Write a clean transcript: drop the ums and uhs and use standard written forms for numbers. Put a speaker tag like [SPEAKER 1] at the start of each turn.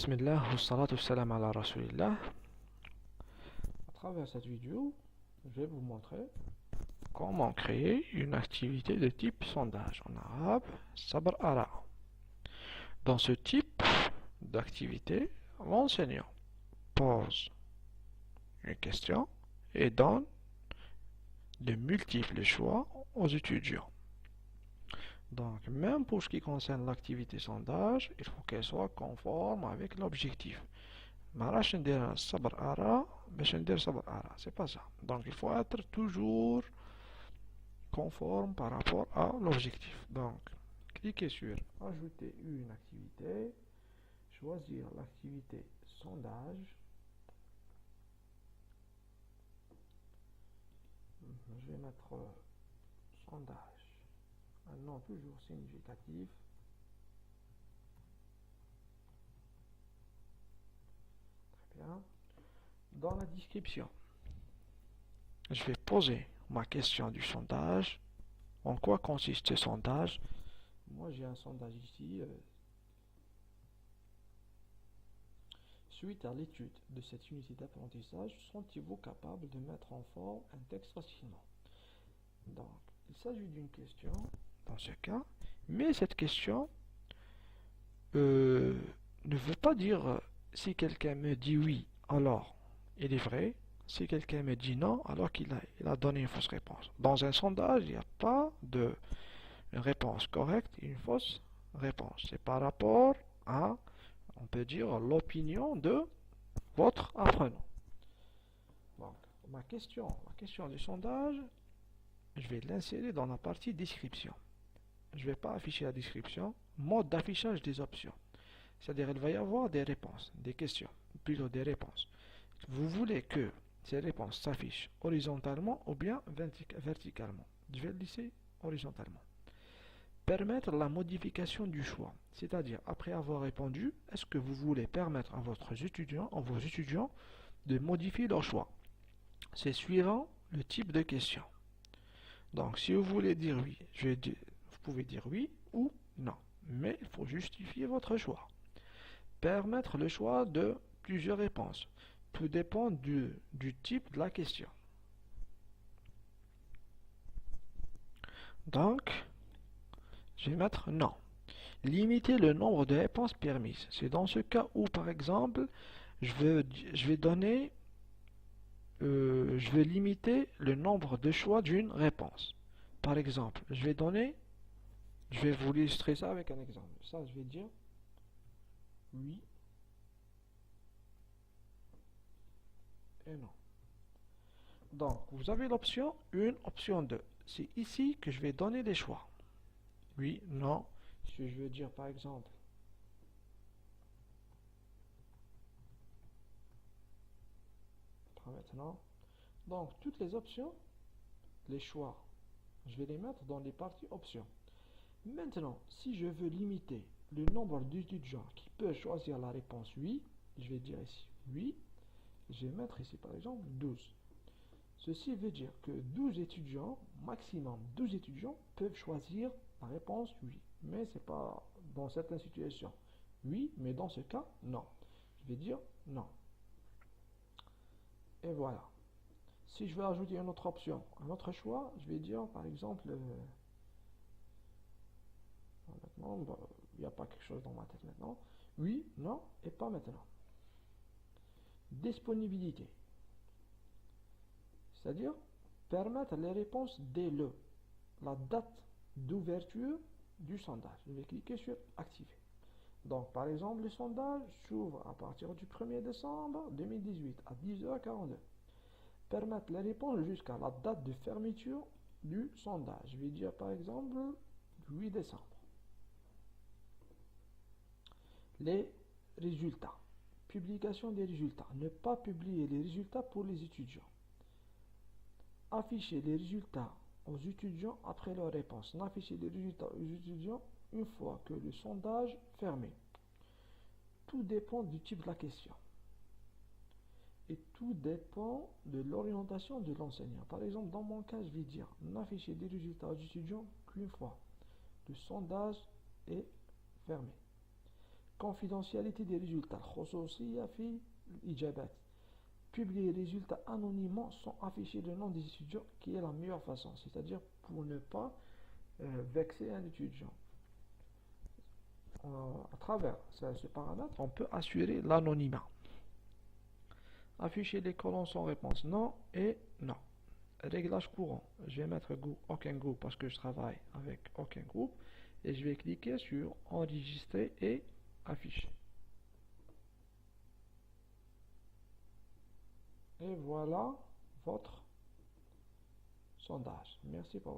[SPEAKER 1] Bismillah, wa salatu wassalam ala rasulillah. À travers cette vidéo, je vais vous montrer comment créer une activité de type sondage, en arabe, sabr ara. Dans ce type d'activité, l'enseignant pose une question et donne de multiples choix aux étudiants. Donc, même pour ce qui concerne l'activité sondage, il faut qu'elle soit conforme avec l'objectif. C'est pas ça. Donc, il faut être toujours conforme par rapport à l'objectif. Donc, cliquez sur Ajouter une activité, choisir l'activité sondage. Je vais mettre sondage. Un nom toujours significatif. Très bien. Dans la description, je vais poser ma question du sondage. En quoi consiste ce sondage? Moi, j'ai un sondage ici. Suite à l'étude de cette unité d'apprentissage, sont-ils capables de mettre en forme un texte facilement? Donc, il s'agit d'une question dans ce cas, mais cette question ne veut pas dire si quelqu'un me dit oui, alors il est vrai. Si quelqu'un me dit non, alors qu'il a donné une fausse réponse. Dans un sondage, il n'y a pas de réponse correcte et une fausse réponse. C'est par rapport à, on peut dire, l'opinion de votre apprenant. Donc, ma question du sondage, je vais l'insérer dans la partie description. Je ne vais pas afficher la description. Mode d'affichage des options. C'est-à-dire, il va y avoir des réponses, des questions, plutôt des réponses. Vous voulez que ces réponses s'affichent horizontalement ou bien verticalement. Je vais le laisser horizontalement. Permettre la modification du choix. C'est-à-dire, après avoir répondu, est-ce que vous voulez permettre à vos étudiants de modifier leur choix? C'est suivant le type de question. Donc, si vous voulez dire oui, vous pouvez dire oui ou non. Mais il faut justifier votre choix. Permettre le choix de plusieurs réponses. Tout dépend du type de la question. Donc, je vais mettre non. Limiter le nombre de réponses permises. C'est dans ce cas où, par exemple, je vais limiter le nombre de choix d'une réponse. Par exemple, je vais vous illustrer ça avec un exemple. Ça, je vais dire oui et non. Donc, vous avez l'option 1, option 2. C'est ici que je vais donner les choix. Oui, non. Si je veux dire par exemple, pas maintenant. Donc, toutes les options, les choix, je vais les mettre dans les parties options. Maintenant, si je veux limiter le nombre d'étudiants qui peuvent choisir la réponse oui, je vais dire ici oui. Je vais mettre ici par exemple 12. Ceci veut dire que 12 étudiants, maximum 12 étudiants, peuvent choisir la réponse oui. Mais ce n'est pas dans certaines situations. Oui, mais dans ce cas, non. Je vais dire non. Et voilà. Si je veux ajouter une autre option, un autre choix, je vais dire par exemple, maintenant, il n'y a pas quelque chose dans ma tête maintenant. Oui, non, et pas maintenant. Disponibilité. C'est-à-dire permettre les réponses dès la date d'ouverture du sondage. Je vais cliquer sur Activer. Donc, par exemple, le sondage s'ouvre à partir du 1er décembre 2018 à 10h42. Permettre les réponses jusqu'à la date de fermeture du sondage. Je vais dire par exemple 8 décembre. Les résultats. Publication des résultats. Ne pas publier les résultats pour les étudiants. Afficher les résultats aux étudiants après leur réponse. N'afficher les résultats aux étudiants une fois que le sondage est fermé. Tout dépend du type de la question. Et tout dépend de l'orientation de l'enseignant. Par exemple, dans mon cas, je vais dire n'afficher des résultats aux étudiants qu'une fois le sondage est fermé. confidentialité des résultats خصوصية في الإجابات. Publier les résultats anonymement sans afficher le nom des étudiants qui est la meilleure façon, c'est-à-dire pour ne pas vexer un étudiant. À travers ce paramètre, on peut assurer l'anonymat. Afficher les colonnes sans réponse, non et non. Réglage courant, je vais mettre aucun groupe parce que je travaille avec aucun groupe et je vais cliquer sur enregistrer et afficher. Et voilà votre sondage. Merci pour votre